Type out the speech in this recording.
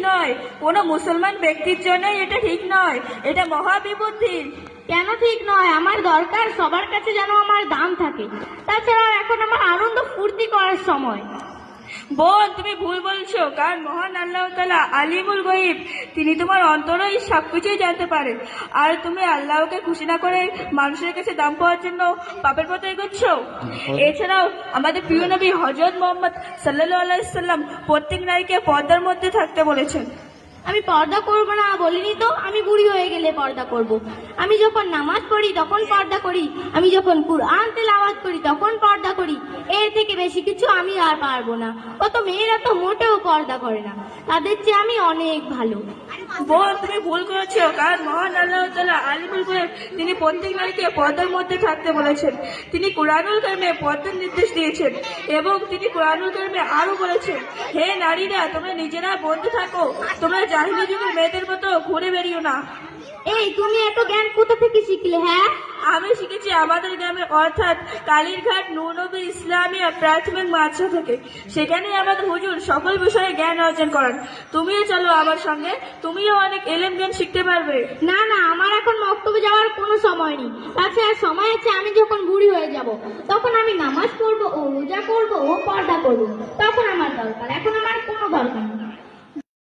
নয়, কোনো মুসলমান ব্যক্তির জন্যই এটা ঠিক নয়, এটা মহাবিপত্তি। কেন ঠিক নয়? আমার দরকার সবার কাছে যেন আমার দাম থাকে। তাছাড়া এখন আমার আনন্দ ফুর্তি করার সময়। বোন, তুমি ভুল বলছো, কারণ মহান আল্লাহ তাআলা আলিমুল গায়ব, তিনি তোমার অন্তরেই সবকিছুই জানতে পারেন। আর তুমি আল্লাহকে খুশি না করে মানুষের কাছে দাম পাওয়ার জন্য পাপের পথে এগোচ্ছ। এছাড়াও আমাদের প্রিয় নবী হযরত মুহাম্মদ সাল্লাল্লাহু আলাইহি সাল্লাম প্রত্যেক নারীকে পর্দার মধ্যে থাকতে বলেছেন। আমি পর্দা করব না বলিনি তো, আমি বুড়ি হয়ে গেলে পর্দা করব। আমি যখন নামাজ পড়ি তখন পর্দা করি, আমি যখন কুরআন তেলাওয়াত করি তখন পর্দা করি। এর থেকে বেশি কিছু আমি আর পারবো না। কত মেয়েরা তো মোটেও পর্দা করে না, তাদের চেয়ে আমি অনেক ভালো। বোন, তুমি ভুল করেছো, কারণ মহান আল্লাহ তাআলা আলিমুল গায়ব, তিনি প্রত্যেক নারীকে পর্দার মধ্যে থাকতে বলেছেন। তিনি কুরআনুল কারিমে পর্দার নির্দেশ দিয়েছেন এবং তিনি কুরআনুল কারিমে আরো বলেছেন, হে নারীরা, তোমরা নিজেরা বন্ধু থাকো, তোমরা জাহিলি যুগের মেয়েদের মতো ঘুরে বেরিও না। এই তুমি এত জ্ঞান কোথা থেকে শিখলে? হ্যাঁ, আমি শিখেছি আমাদের গ্রামে, অর্থাৎ কালীরঘাট নূরনবী ইসলামিয়া প্রাথমিক মাদ্রাসা থেকে। সেখানেই আমাদের হুজুর সকল বিষয়ে জ্ঞান অর্জন করেন। তুমিও চলো আমার সঙ্গে, তুমিও অনেক এলেম জ্ঞান শিখতে পারবে। না না, আমার এখন মক্তবে যাওয়ার কোনো সময় নেই। তাছাড়া সময় আছে, আমি যখন বুড়ি হয়ে যাব তখন আমি নামাজ পড়বো ও রোজা করবো ও পর্দা করবো, তখন আমার দরকার।